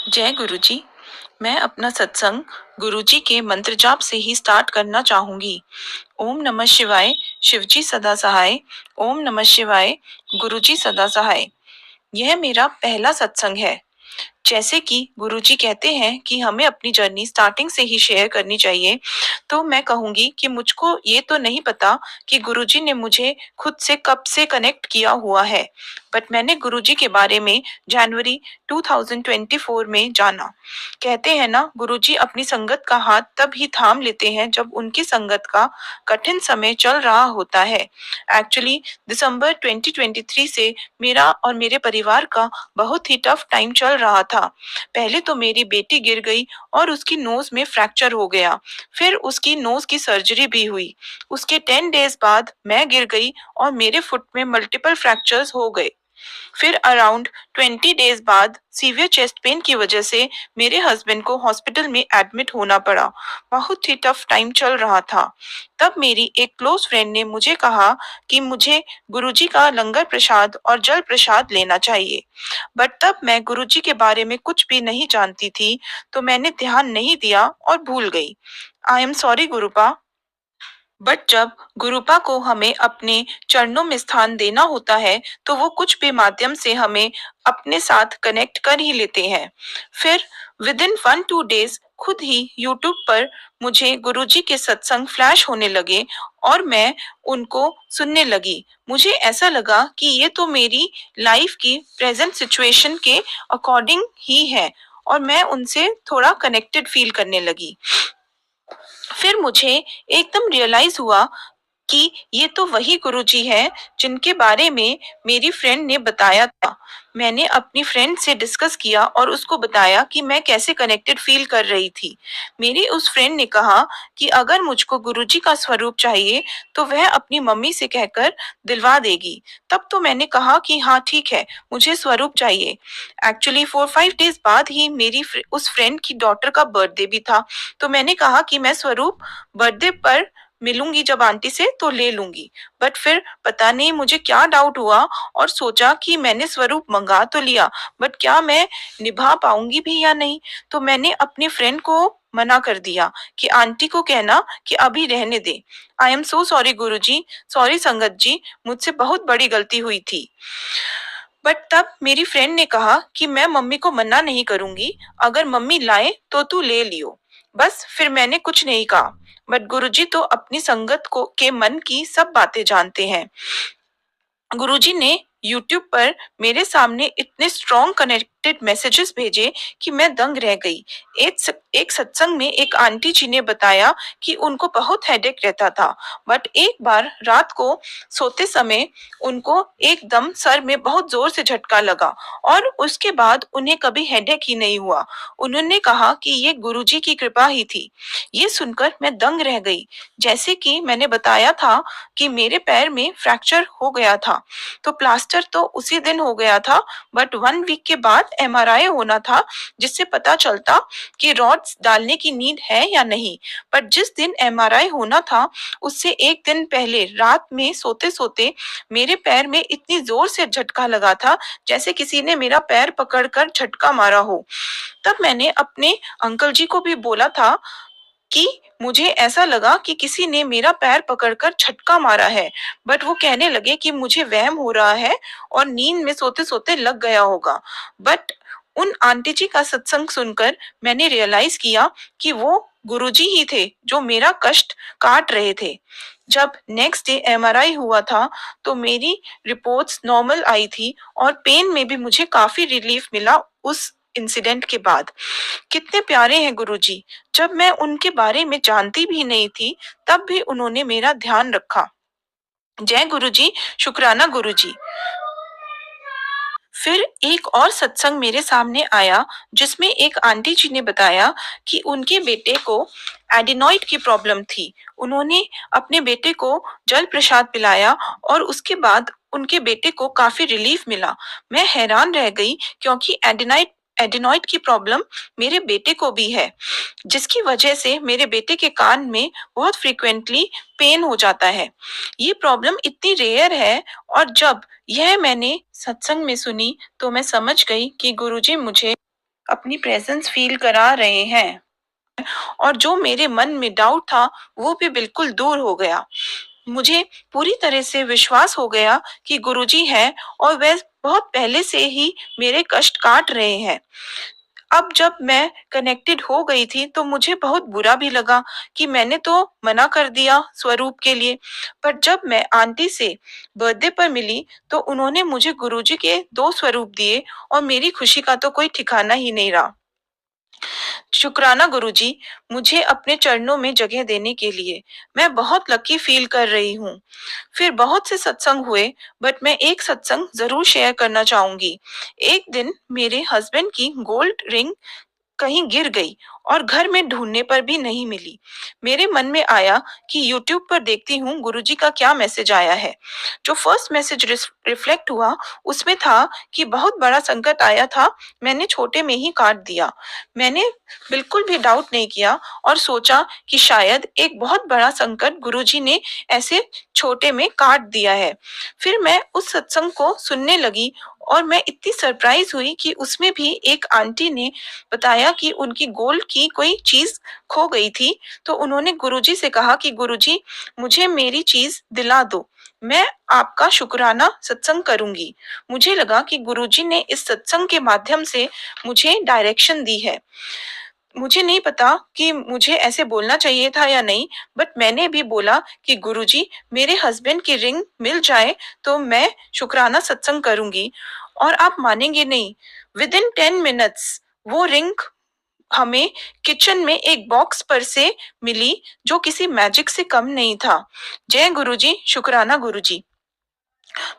जय गुरुजी। मैं अपना सत्संग गुरुजी के मंत्र जाप से ही स्टार्ट करना चाहूंगी। ओम नमः शिवाय, शिवजी सदा सहाय। ओम नमः शिवाय, गुरुजी सदा सहाय। यह मेरा पहला सत्संग है। जैसे कि गुरुजी कहते हैं कि हमें अपनी जर्नी स्टार्टिंग से ही शेयर करनी चाहिए, तो मैं कहूंगी कि मुझको ये तो नहीं पता कि गुरुजी ने मुझे खुद से कब से कनेक्ट किया हुआ है, बट मैंने गुरुजी के बारे में जनवरी 2024 में जाना। कहते हैं ना, गुरुजी अपनी संगत का हाथ तब ही थाम लेते हैं जब उनकी संगत का कठिन समय चल रहा होता है। एक्चुअली दिसंबर 2023 से मेरा और मेरे परिवार का बहुत ही टफ टाइम चल रहा था। पहले तो मेरी बेटी गिर गई और उसकी नोज में फ्रैक्चर हो गया। फिर उसकी नोज की सर्जरी भी हुई। उसके 10 डेज बाद मैं गिर गई और मेरे फुट में मल्टीपल फ्रैक्चर्स हो गए। फिर अराउंड 20 डेज बाद सीवियर चेस्ट पेन की वजह से मेरे हस्बैंड को हॉस्पिटल में एडमिट होना पड़ा। बहुत ही टफ टाइम चल रहा था। तब मेरी एक क्लोज फ्रेंड ने मुझे कहा कि मुझे गुरुजी का लंगर प्रसाद और जल प्रसाद लेना चाहिए। बट तब मैं गुरुजी के बारे में कुछ भी नहीं जानती थी, तो मैंने ध्यान नहीं दिया और भूल गई। I am sorry गुरुपा। बट जब गुरुपा को हमें अपने चरणों में स्थान देना होता है, तो वो कुछ भी माध्यम से हमें अपने साथ कनेक्ट कर ही लेते हैं। फिर विद इन 1-2 डेज खुद ही यूट्यूब पर मुझे गुरुजी के सत्संग फ्लैश होने लगे और मैं उनको सुनने लगी। मुझे ऐसा लगा कि ये तो मेरी लाइफ की प्रेजेंट सिचुएशन के अकॉर्डिंग ही है और मैं उनसे थोड़ा कनेक्टेड फील करने लगी। फिर मुझे एकदम रियलाइज हुआ कि ये तो वही गुरुजी है जिनके बारे में मेरी फ्रेंड ने बताया था। मैंने अपनी फ्रेंड से डिस्कस किया और उसको बताया कि मैं कैसे कनेक्टेड फील कर रही थी। मेरी उस फ्रेंड ने कहा कि अगर मुझको गुरुजी का स्वरूप चाहिए तो वह अपनी मम्मी से कहकर दिलवा देगी। तब तो मैंने कहा कि हाँ ठीक है, मुझे स्वरूप चाहिए। एक्चुअली 4-5 डेज बाद ही मेरी उस फ्रेंड की डॉटर का बर्थडे भी था, तो मैंने कहा कि मैं स्वरूप बर्थडे पर मिलूंगी जब आंटी से तो ले लूंगी। बट फिर पता नहीं मुझे क्या डाउट हुआ और सोचा कि मैंने स्वरूप मंगा तो लिया, बट क्या मैं निभा पाऊंगी भी या नहीं। तो मैंने अपनी फ्रेंड को मना कर दिया कि आंटी को कहना कि अभी रहने दे। I am so sorry Guruji, sorry संगत जी, मुझसे बहुत बड़ी गलती हुई थी। बट तब मेरी फ्रेंड ने कहा कि मैं मम्मी को मना नहीं करूंगी, अगर मम्मी लाए तो तू ले लियो। बस फिर मैंने कुछ नहीं कहा। बट गुरुजी तो अपनी संगत को के मन की सब बातें जानते हैं। गुरुजी ने यूट्यूब पर मेरे सामने इतने स्ट्रॉन्ग कनेक्टेड मैसेजेस भेजे कि मैं दंग रह गई। एक सत्संग में एक आंटी जी ने बताया कि उनको बहुत हेडेक रहता था, बट एक बार रात को सोते समय उनको एकदम सर में बहुत जोर से झटका लगा और उसके बाद उन्हें कभी हेडेक ही नहीं हुआ। उन्होंने कहा कि ये गुरुजी की कृपा ही थी। ये सुनकर मैं दंग रह गई। जैसे कि मैंने बताया था कि मेरे पैर में फ्रैक्चर हो गया था, तो प्लास्टर तो उसी दिन हो गया था, बट 1 वीक के बाद एमआरआई होना था, जिससे पता चलता कि रॉड्स डालने की नीड है या नहीं। पर जिस दिन एमआरआई होना था उससे एक दिन पहले रात में सोते सोते मेरे पैर में इतनी जोर से झटका लगा था, जैसे किसी ने मेरा पैर पकड़कर झटका मारा हो। तब मैंने अपने अंकल जी को भी बोला था कि मुझे ऐसा लगा कि किसी ने मेरा पैर पकड़कर झटका मारा है, बट वो कहने लगे कि मुझे वहम हो रहा है और नींद में सोते सोते लग गया होगा। बट उन आंटी जी का सत्संग सुनकर मैंने रियलाइज किया कि वो गुरुजी ही थे जो मेरा कष्ट काट रहे थे। जब नेक्स्ट डे एमआरआई हुआ था तो मेरी रिपोर्ट्स नॉर्मल आई थी और पेन में भी मुझे काफी रिलीफ मिला उस इंसिडेंट के बाद। कितने प्यारे हैं गुरुजी। जब मैं उनके बारे में जानती भी नहीं थी, तब भी उन्होंने मेरा ध्यान रखा। जय गुरुजी, शुक्राना गुरुजी। फिर एक और सत्संग मेरे सामने आया जिसमें एक आंटी जी ने बताया कि उनके बेटे को एडिनॉइड की प्रॉब्लम थी। उन्होंने अपने बेटे को जल प्रसाद पिलाया और उसके बाद उनके बेटे को काफी रिलीफ मिला। मैं हैरान रह गई क्योंकि एडिनॉइड की प्रॉब्लम मेरे बेटे को भी है, जिसकी वजह से मेरे बेटे के कान में बहुत फ्रीक्वेंटली पेन हो जाता है। ये प्रॉब्लम इतनी रेयर है और जब यह मैंने सत्संग में सुनी तो मैं समझ गई कि गुरुजी मुझे अपनी प्रेजेंस फील करा रहे हैं और जो मेरे मन में डाउट था वो भी बिल्कुल दूर हो गया। मुझे पूरी तरह से विश्वास हो गया कि गुरुजी हैं और वे बहुत पहले से ही मेरे कष्ट काट रहे हैं। अब जब मैं कनेक्टेड हो गई थी तो मुझे बहुत बुरा भी लगा कि मैंने तो मना कर दिया स्वरूप के लिए। पर जब मैं आंटी से बर्थडे पर मिली तो उन्होंने मुझे गुरुजी के 2 स्वरूप दिए और मेरी खुशी का तो कोई ठिकाना ही नहीं रहा। शुक्राना गुरुजी, मुझे अपने चरणों में जगह देने के लिए। मैं बहुत लकी फील कर रही हूँ। फिर बहुत से सत्संग हुए, बट मैं एक सत्संग ज़रूर शेयर करना चाहूँगी। एक दिन मेरे हस्बैंड की गोल्ड रिंग कहीं गिर गई और घर में ढूंढने पर भी नहीं मिली। मेरे मन में आया कि यूट्यूब पर देखती हूँ गुरुजी का क्या मैसेज आया है। जो फर्स्ट मैसेज रिफ्लेक्ट हुआ उसमें था कि बहुत बड़ा संकट आया था, मैंने छोटे में ही काट दिया। मैंने बिल्कुल भी डाउट नहीं किया और सोचा कि शायद एक बहुत बड़ा संकट गुरुजी ने ऐसे छोटे में काट दिया है। फिर मैं उस सत्संग को सुनने लगी और मैं इतनी सरप्राइज हुई कि उसमें भी एक आंटी ने बताया कि उनकी गोल्ड की कोई चीज खो गई थी। तो उन्होंने गुरुजी से कहा कि गुरुजी, मुझे मेरी चीज दिला दो, मैं आपका शुक्राना सत्संग करूंगी। मुझे लगा कि गुरुजी ने इस सत्संग के माध्यम से मुझे डायरेक्शन दी है। मुझे नहीं पता कि मुझे ऐसे बोलना चाहिए था या नहीं, बट मैंने भी बोला कि गुरुजी, मेरे हस्बैंड की रिंग मिल जाए तो मैं शुक्राना सत्संग करूंगी। और आप मानेंगे नहीं, विद इन 10 मिनट्स वो रिंग हमें किचन में एक बॉक्स पर से मिली, जो किसी मैजिक से कम नहीं था। जय गुरुजी, शुक्राना गुरुजी।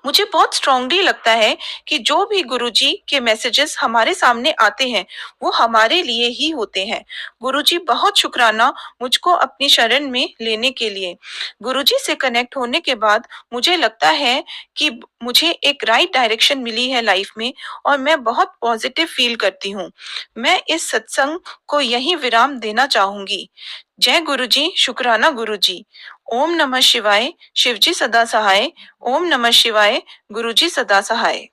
मुझे बहुत स्ट्रांगली लगता है कि जो भी गुरुजी के मैसेजेस हमारे सामने आते हैं वो हमारे लिए ही होते हैं। गुरुजी, बहुत शुक्राना मुझको अपनी शरण में लेने के लिए। गुरुजी से कनेक्ट होने के बाद मुझे लगता है कि मुझे एक राइट डायरेक्शन मिली है लाइफ में और मैं बहुत पॉजिटिव फील करती हूँ। मैं इस सत्संग को यहीं विराम देना चाहूंगी। जय गुरुजी, शुक्राना गुरुजी। ओम नमः शिवाय, शिवजी सदा सहाय। ओम नमः शिवाय, गुरुजी सदा सहाय।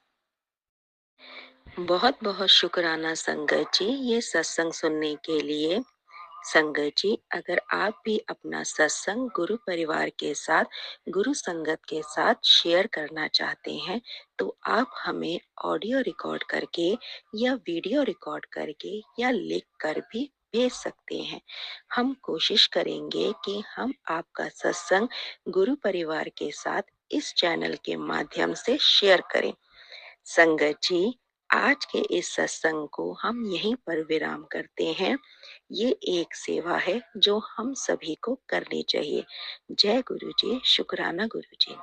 बहुत बहुत शुक्राना संगत जी ये सत्संग सुनने के लिए। संगत जी, अगर आप भी अपना सत्संग गुरु परिवार के साथ, गुरु संगत के साथ शेयर करना चाहते हैं तो आप हमें ऑडियो रिकॉर्ड करके या वीडियो रिकॉर्ड करके या लिख कर भी भेज सकते हैं। हम कोशिश करेंगे कि हम आपका सत्संग गुरु परिवार के साथ इस चैनल के माध्यम से शेयर करें। संगत जी, आज के इस सत्संग को हम यहीं पर विराम करते हैं। ये एक सेवा है जो हम सभी को करनी चाहिए। जय गुरु जी, शुक्राना गुरु जी।